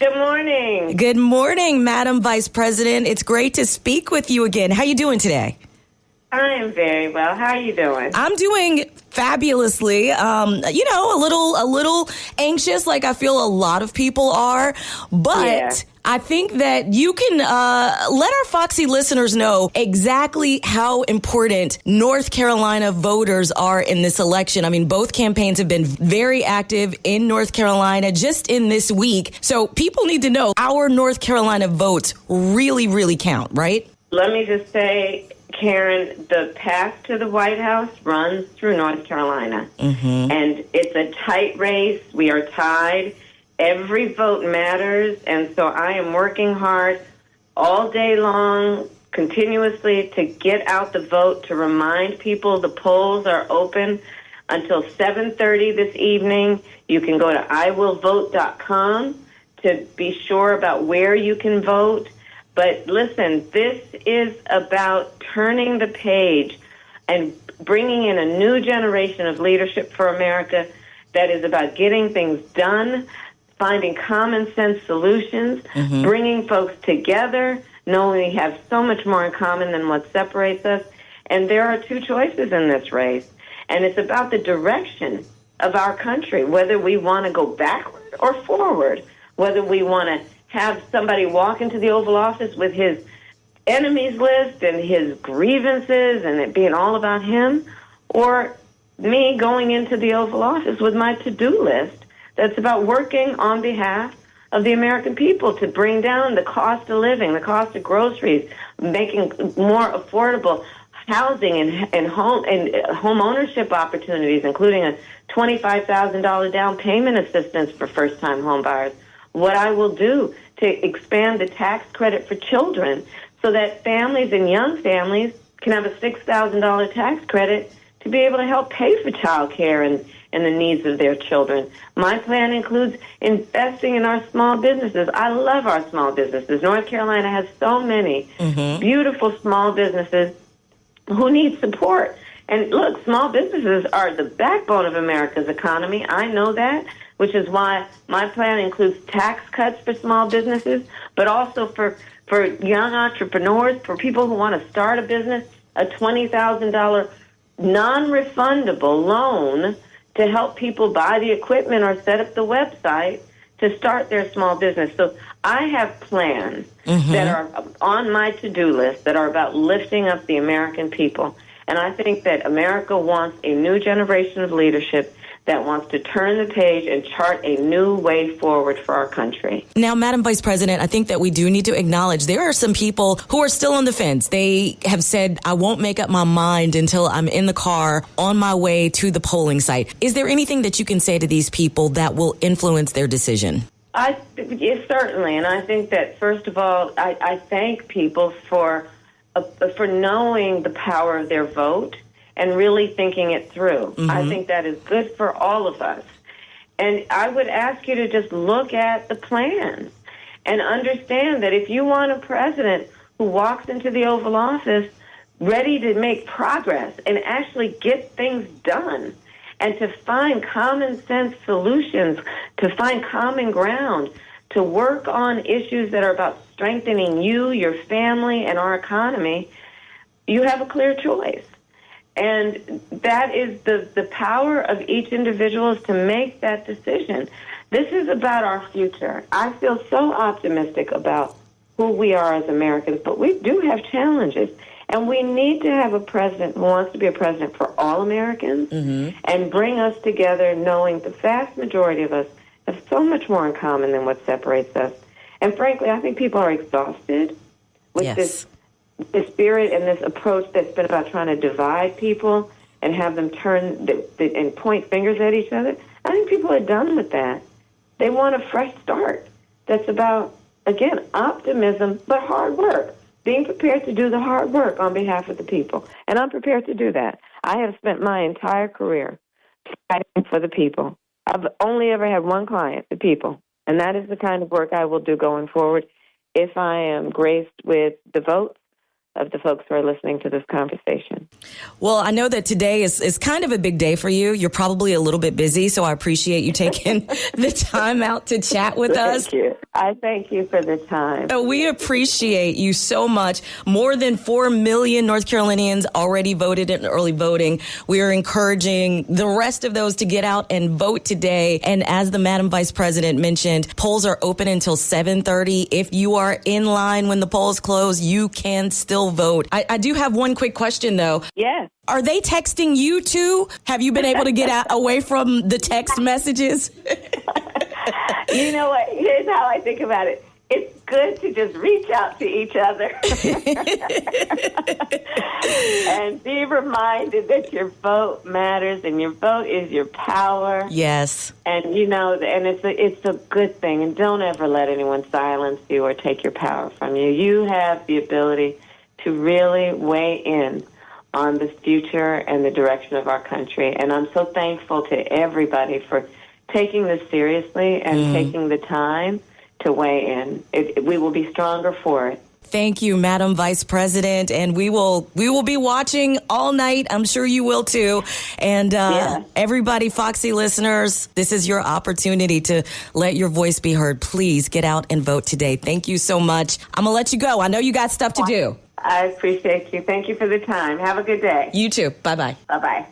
Good morning. Good morning, Madam Vice President. It's great to speak with you again. How are you doing today? I am very well. How are you doing? I'm doing fabulously. A little anxious, like I feel a lot of people are, but Yeah. I think that you can let our FOXY listeners know exactly how important North Carolina voters are in this election. I mean, both campaigns have been very active in North Carolina just in this week. So people need to know our North Carolina votes really, really count, right? Let me just say, Karen, the path to the White House runs through North Carolina. Mm-hmm. And it's a tight race. We are tied. Every vote matters. And so I am working hard all day long, continuously, to get out the vote, to remind people the polls are open until 7:30 this evening. You can go to iwillvote.com to be sure about where you can vote. But listen, this is about turning the page and bringing in a new generation of leadership for America that is about getting things done, finding common sense solutions, bringing folks together, knowing we have so much more in common than what separates us. And there are two choices in this race. And it's about the direction of our country, whether we want to go backward or forward, whether we want to have somebody walk into the Oval Office with his enemies list and his grievances and it being all about him, or me going into the Oval Office with my to-do list that's about working on behalf of the American people to bring down the cost of living, the cost of groceries, making more affordable housing and home ownership opportunities, including a $25,000 down payment assistance for first-time home buyers. What I will do to expand the tax credit for children so that families and young families can have a $6,000 tax credit to be able to help pay for child care and the needs of their children. My plan includes investing in our small businesses. I love our small businesses. North Carolina has so many beautiful small businesses who need support. And look, small businesses are the backbone of America's economy. I know that, which is why my plan includes tax cuts for small businesses, but also for young entrepreneurs, for people who want to start a business, a $20,000 non-refundable loan to help people buy the equipment or set up the website to start their small business. So I have plans that are on my to-do list that are about lifting up the American people. And I think that America wants a new generation of leadership that wants to turn the page and chart a new way forward for our country. Now, Madam Vice President, I think that we do need to acknowledge there are some people who are still on the fence. They have said, I won't make up my mind until I'm in the car on my way to the polling site. Is there anything that you can say to these people that will influence their decision? Yes, certainly. And I think that, first of all, I thank people for knowing the power of their vote and really thinking it through. I think that is good for all of us. And I would ask you to just look at the plans and understand that if you want a president who walks into the Oval Office ready to make progress and actually get things done and to find common sense solutions, to find common ground, to work on issues that are about strengthening you, your family, and our economy, you have a clear choice. And that is the power of each individual is to make that decision. This is about our future. I feel so optimistic about who we are as Americans, but we do have challenges. And we need to have a president who wants to be a president for all Americans and bring us together knowing the vast majority of us have so much more in common than what separates us. And frankly, I think people are exhausted with this spirit and this approach that's been about trying to divide people and have them turn and point fingers at each other. I think people are done with that. They want a fresh start that's about, again, optimism, but hard work, being prepared to do the hard work on behalf of the people. And I'm prepared to do that. I have spent my entire career fighting for the people. I've only ever had one client, the people, and that is the kind of work I will do going forward if I am graced with the votes of the folks who are listening to this conversation. Well, I know that today is kind of a big day for you. You're probably a little bit busy, so I appreciate you taking the time out to chat with us. Thank you. I thank you for the time. We appreciate you so much. More than 4 million North Carolinians already voted in early voting. We are encouraging the rest of those to get out and vote today. And as the Madam Vice President mentioned, polls are open until 7:30. If you are in line when the polls close, you can still vote. I do have one quick question, though. Yes. Are they texting you too? Have you been able to get away from the text messages? You know what? Here's how I think about it. It's good to just reach out to each other and be reminded that your vote matters and your vote is your power. Yes. And, you know, and it's a good thing. And don't ever let anyone silence you or take your power from you. You have the ability to really weigh in on the future and the direction of our country. And I'm so thankful to everybody for taking this seriously and taking the time to weigh in. We will be stronger for it. Thank you, Madam Vice President, and we will be watching all night. I'm sure you will too. And everybody, FOXY listeners, this is your opportunity to let your voice be heard. Please get out and vote today. Thank you so much. I'm gonna let you go. I know you got stuff to do. I appreciate you. Thank you for the time. Have a good day. You too. Bye-bye. Bye-bye.